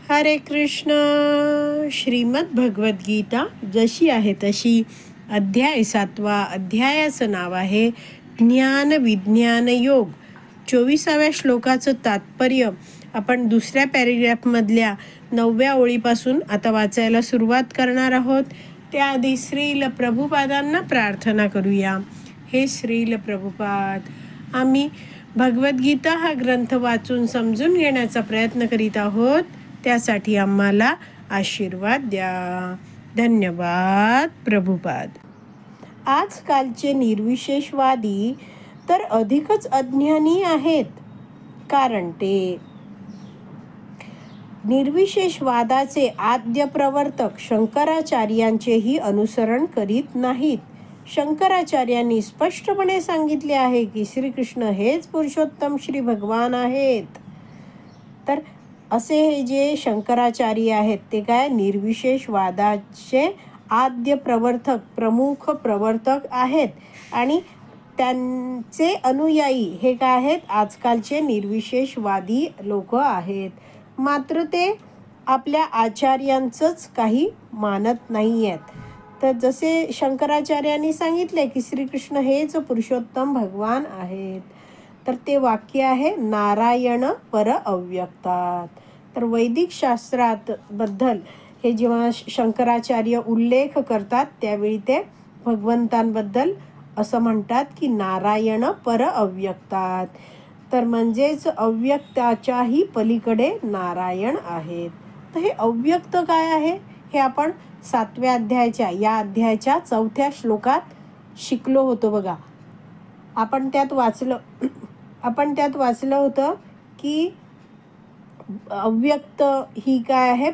हरे कृष्ण. श्रीमद भगवद्गीता जशी आहे तशी, अध्याय 7. अध्यायाचं नाव आहे ज्ञान विज्ञान योग. 24व्या श्लोकाचं तात्पर्य आपण दुसऱ्या पॅरेग्राफमधल्या 9व्या ओळीपासून आता वाचायला सुरुवात करणार आहोत. त्याआधी श्रील प्रभुपादांना प्रार्थना करूया. हे श्रील प्रभुपाद, आम्ही भगवद्गीता हा ग्रंथ वाचून समजून घेण्याचा प्रयत्न करीत आहोत. त्यासाठी आम्हाला आशीर्वाद द्या. धन्यवाद प्रभुपाद. आजकालचे निर्विशेषवादी तर अधिकच अज्ञानी आहेत, कारण ते निर्विशेषवादाचे आद्य प्रवर्तक शंकराचार्यांचेही अनुसरण करीत नाहीत. शंकराचार्यांनी स्पष्टपणे सांगितले आहे की श्रीकृष्ण हेच पुरुषोत्तम श्री भगवान आहेत. तर असे हे जे शंकराचार्य आहेत ते काय निर्विशेषवादाचे आद्य प्रवर्तक, प्रमुख प्रवर्तक आहेत. आणि त्यांचे अनुयायी हे काय आहेत, आजकालचे निर्विशेषवादी लोक आहेत. मात्र ते आपल्या आचार्यांचंच काही मानत नाही आहेत. तर जसे शंकराचार्यांनी सांगितले की श्रीकृष्ण हेच पुरुषोत्तम भगवान आहेत, तर ते वाक्य आहे नारायण पर अव्यक्तात. तर वैदिक शास्त्रात बद्दल हे जेव्हा शंकराचार्य उल्लेख करतात त्यावेळी ते भगवंतांबद्दल असं म्हणतात की नारायण पर अव्यक्तात. तर म्हणजेच अव्यक्ताच्याही पलीकडे नारायण आहेत. तर हे अव्यक्त काय आहे हे आपण 7व्या अध्यायाच्या या अध्यायाच्या 4थ्या श्लोकात शिकलो होतो बघा. आपण त्यात वाचलं होतं की अव्यक्त ही काय आहे,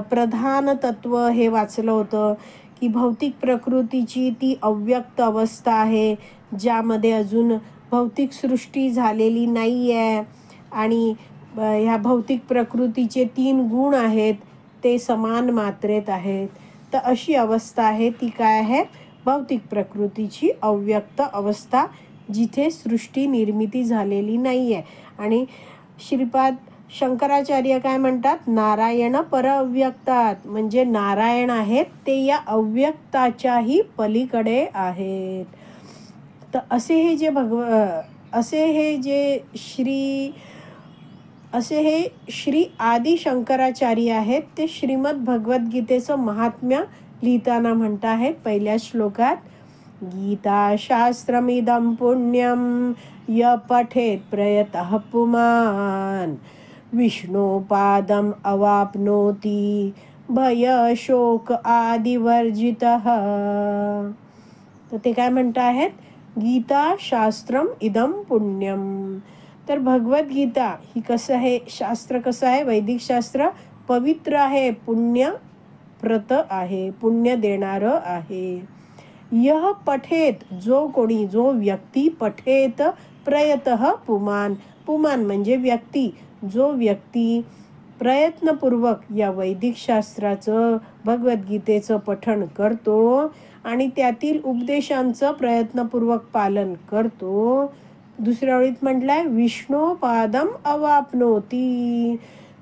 प्रधान तत्व हे वाचलं होतं की भौतिक प्रकृतीची ती अव्यक्त अवस्था आहे, ज्यामध्ये अजून भौतिक सृष्टी झालेली नाही आहे. आणि ह्या भौतिक प्रकृतीचे 3 गुण आहेत, ते समान मात्रेत आहेत. तर अशी अवस्था आहे ती काय आहे, भौतिक प्रकृतीची अव्यक्त अवस्था, जिथे सृष्टी निर्मिती झालेली नाही आहे. आणि श्रीपाद शंकराचार्य काय म्हणतात, नारायण पर अव्यक्तात, म्हणजे नारायण आहेत ते या अव्यक्ताच्याही पलीकडे आहेत. तर असे हे श्री आदि शंकराचार्य आहेत. ते श्रीमद भगवद्गीतेचं महात्म्य लिहिताना म्हणत आहेत पहिल्या श्लोकात, गीता शास्त्रमिदं पुण्यं य पठेत प्रयतः पुमान् विष्णुपादम् अवाप्नोति भय शोक आदिवर्जितः. तर ते काय म्हणत आहेत, गीता शास्त्रम इदम पुण्यम. तर भगवद्गीता ही कसं आहे, शास्त्र कसं आहे, वैदिक शास्त्र पवित्र आहे, पुण्यप्रत आहे, पुण्य देणारं आहे. यह पठेत, जो व्यक्ती, पठेत प्रयतः पुमान, पुमान म्हणजे व्यक्ती, जो व्यक्ती प्रयत्नपूर्वक या वैदिक शास्त्राचं, भगवद्गीतेचं पठण करतो आणि त्यातील उपदेशांचं प्रयत्नपूर्वक पालन करतो. दुसऱ्या ओळीत म्हटलंय विष्णुपादम अवाप्नोती.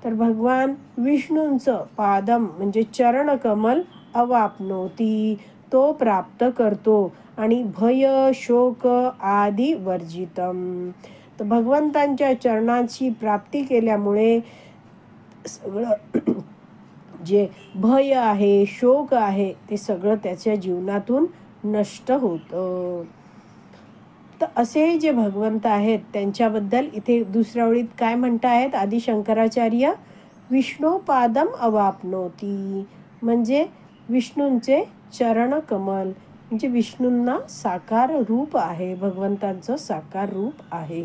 तर भगवान विष्णूंचं पादम म्हणजे चरणकमल, अवाप्नोती तो प्राप्त करतो. आणि भय शोक आदि वर्जितम. तर भगवंतांच्या चरणांची प्राप्ती केल्यामुळे सगळं जे भय आहे, शोक आहे, ते सगळं त्याच्या जीवनातून नष्ट होतं. तर असे जे भगवंत आहेत त्यांच्याबद्दल इथे दुसऱ्या ओळीत काय म्हणत आहेत आदि शंकराचार्य, विष्णुपादम अवाप्नोती, म्हणजे विष्णूंचे चरण कमल, म्हणजे विष्णूंना साकार रूप आहे, भगवंतांचं साकार रूप आहे.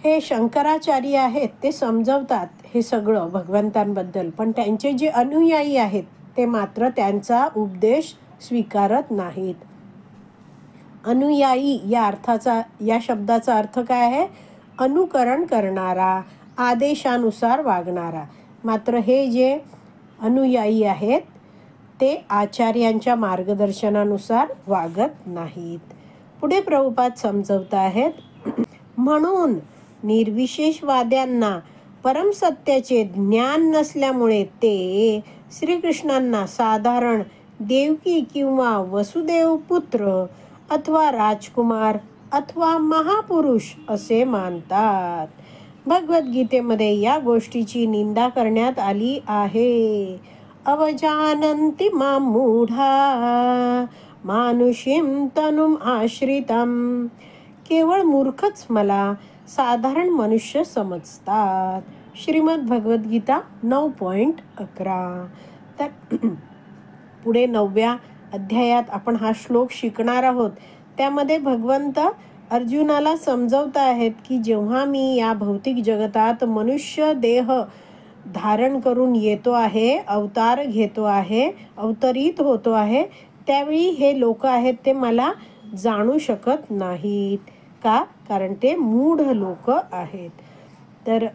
हे शंकराचार्य आहेत ते समजवतात हे सगळं भगवंतांबद्दल, पण त्यांचे जे अनुयायी आहेत ते मात्र त्यांचा उपदेश स्वीकारत नाहीत. अनुयायी या शब्दाचा अर्थ काय आहे, अनुकरण करणारा, आदेशानुसार वागणारा. मात्र हे जे अनुयायी आहेत ते आचार्यांच्या मार्गदर्शनानुसार वागत नाहीत. पुढे प्रभुपाद समजवत आहेत, म्हणून निर्विशेषवाद्यांना परमसत्याचे ज्ञान नसल्यामुळे ते श्रीकृष्णांना साधारण देवकी किंवा वसुदेव पुत्र अथवा राजकुमार अथवा महापुरुष असे मानतात. भगवद्गीतेमध्ये या गोष्टीची निंदा करण्यात आली आहे. अवजानन्ति मां मूढा मानुषीं तनुम आश्रितम. केवळ मूर्खच मला साधारण मनुष्य समजतात. श्रीमद भगवद्गीता 9.11. तर पुढे 9व्या अध्यायात आपण हा श्लोक शिकणार आहोत. त्यामध्ये भगवंत अर्जुनाला समजवत आहेत की जेव्हा मी या भौतिक जगतात मनुष्य देह धारण करून येतो आहे, अवतार घेतो आहे, अवतरित होतो आहे, त्यावेळी हे लोक आहेत ते मला जाणू शकत नाहीत. का? कारण ते मूढ लोक आहेत. तर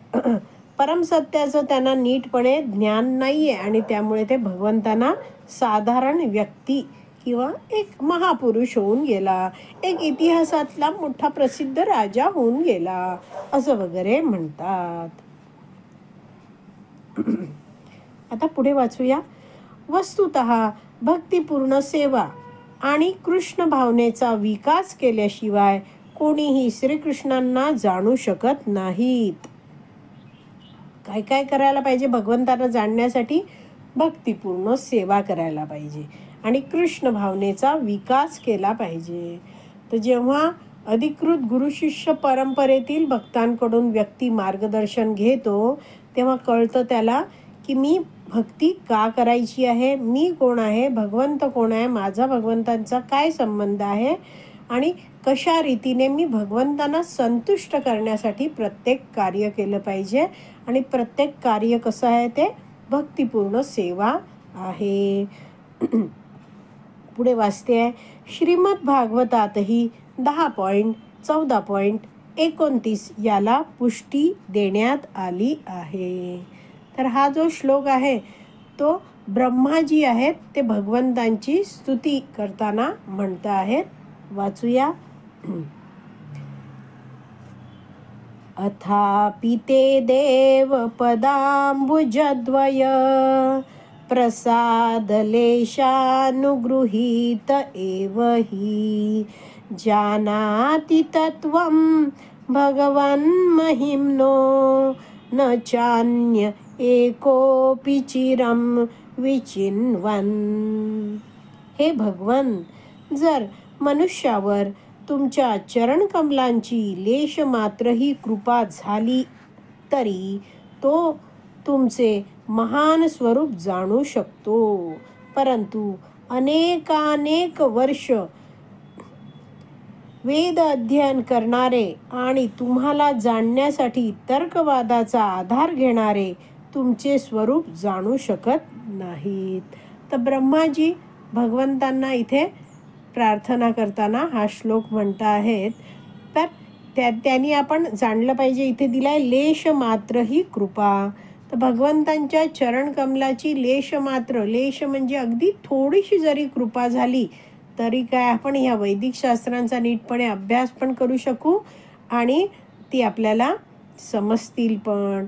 परमसत्याचं त्यांना नीटपणे ज्ञान नाहीये आणि त्यामुळे ते भगवंतांना साधारण व्यक्ती किंवा एक महापुरुष होऊन गेला, एक इतिहासातला मोठा प्रसिद्ध राजा होऊन गेला असं वगैरे म्हणतात. आता पुढे वाचूया. वस्तुतः भक्तिपूर्ण सेवा आणि कृष्ण भावनेचा विकास केल्याशिवाय कोणीही श्रीकृष्णांना जाणू शकत नाहीत. काय काय करायला पाहिजे भगवंतांना जाणण्यासाठी? भक्तिपूर्ण सेवा करायला पाहिजे आणि कृष्ण भावनेचा विकास केला पाहिजे. तर जेव्हा अधिकृत गुरुशिष्य परंपरेतील भक्तांकडून व्यक्ती मार्गदर्शन घेतो तेव्हा कळतं त्याला की मी भक्ती का करायची आहे, मी कोण आहे, भगवंत कोण आहे, माझा भगवंतांचा काय संबंध आहे आणि कशा रीतीने मी भगवंतांना संतुष्ट करण्यासाठी प्रत्येक कार्य केलं पाहिजे. आणि प्रत्येक कार्य कसं आहे? ते भक्तिपूर्ण सेवा आहे. पुढे वाचते आहे. श्रीमद भागवतातही 10.14.29 याला पुष्टी देण्यात आली आहे. तर हा जो श्लोक आहे तो ब्रह्माजी आहेत ते भगवंतांची स्तुती करताना म्हणत आहेत. वाचूया. अथापि ते देव पदाम्बुजद्वय प्रसादलेशानुगृहीत एव हि जानाति तत्त्वं भगवन्महिम्नो न चान्य एकोऽपि चिरं विचिन्वन्. हे भगवन, जर मनुष्यावर तुमच्या चरणकमलांची लेश मात्र ही कृपा झाली तरी तो तुमचे महान स्वरूप जाणू शकतो. परंतु अनेकानेक वर्ष वेद अध्ययन करणारे आणि तुम्हाला जाणण्यासाठी तर्कवादाचा आधार घेणारे तुमचे स्वरूप जाणू शकत नाहीत. तर ब्रह्माजी भगवंतांना इथे प्रार्थना करताना हा श्लोक म्हणत आहेत. तर त्यांनी आपण जाणलं पाहिजे. इथे दिलाय लेश मात्र ही कृपा. तर भगवंतांच्या चरणकमलाची लेश मात्र, लेश म्हणजे अगदी थोडीशी जरी कृपा झाली तरी काय आपण ह्या वैदिक शास्त्रांचा नीटपणे अभ्यास पण करू शकू आणि ती आपल्याला समजतील पण.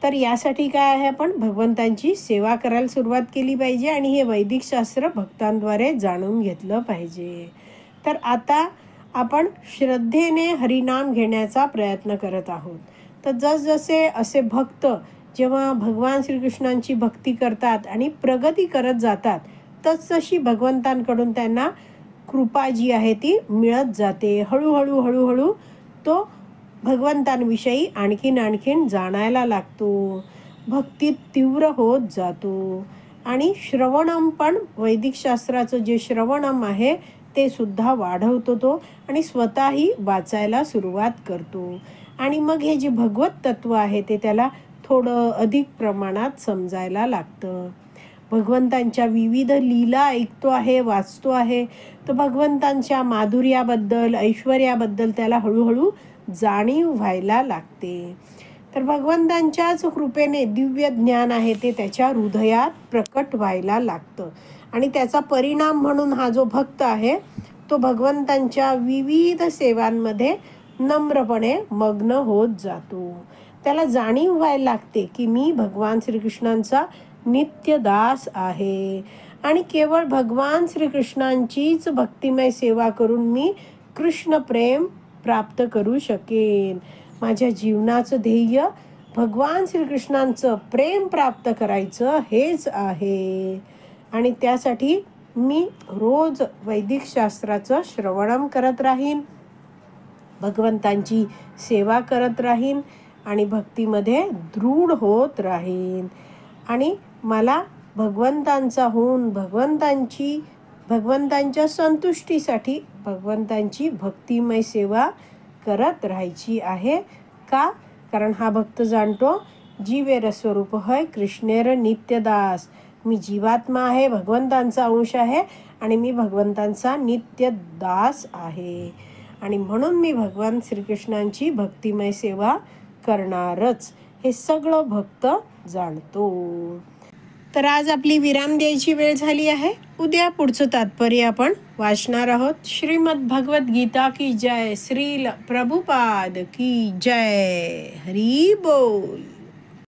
तर यासाठी काय आहे, आपण भगवंतांची सेवा करायला सुरुवात केली पाहिजे आणि हे वैदिक शास्त्र भक्तांद्वारे जाणून घेतलं पाहिजे. तर आता आपण श्रद्धेने हरिनाम घेण्याचा प्रयत्न करत आहोत. तर जसजसे असे भक्त जेव्हा भगवान श्रीकृष्णांची भक्ती करतात आणि प्रगती करत जातात तसतशी भगवंतांकडून त्यांना कृपा जी आहे ती मिळत जाते. हळूहळू तो भगवंतांविषयी आणखीन जाणायला लागतो, भक्तीत तीव्र होत जातो आणि श्रवणम पण वैदिक शास्त्राचं जे श्रवणम आहे ते सुद्धा वाढवतो तो आणि स्वतःही वाचायला सुरुवात करतो. आणि मग हे जे भगवत तत्व आहे ते त्याला थोडं अधिक प्रमाणात समजायला लागतं. भगवंतांच्या विविध लीला ऐकतो आहे, वाचतो आहे, तर भगवंतांच्या माधुर्याबद्दल, ऐश्वर्याबद्दल त्याला हळूहळू जाणीव व्हायला लागते. तर भगवंतांच्याच कृपेने दिव्य ज्ञान आहे ते त्याच्या हृदयात प्रकट व्हायला लागतं आणि त्याचा परिणाम म्हणून हा जो भक्त आहे तो भगवंतांच्या विविध सेवांमध्ये नम्रपणे मग्न होत जातो. त्याला जाणीव व्हायला लागते की मी भगवान श्रीकृष्णांचा नित्य दास आहे आणि केवळ भगवान श्रीकृष्णांचीच भक्तिमय सेवा करून मी कृष्ण प्रेम प्राप्त करू शकेन. माझ्या जीवनाचं ध्येय भगवान श्रीकृष्णांचं प्रेम प्राप्त करायचं हेच आहे आणि त्यासाठी मी रोज वैदिक शास्त्राचं श्रवणम करत राहीन, भगवंतांची सेवा करत राहीन आणि भक्तीमध्ये दृढ होत राहीन आणि मला भगवंतांचा होऊन भगवंतांच्या संतुष्टीसाठी भगवंतांची भक्तिमय सेवा करत राहायची आहे. का? कारण हा भक्त जाणतो जीवेर स्वरूप है कृष्णेर नित्यदास. मी जीवात्मा आहे, भगवंतांचा अंश आहे आणि मी भगवंतांचा नित्य दास आहे आणि म्हणून मी भगवान श्रीकृष्णांची भक्तिमय सेवा करणारच, हे सगळं भक्त जाणतो. तर आज आपली विराम द्यायची वेळ झाली आहे. उद्या पुढचं तात्पर्य आपण वाचणार आहोत. श्रीमद भगवत गीता की जय. श्रील प्रभुपाद की जय. हरी बोल.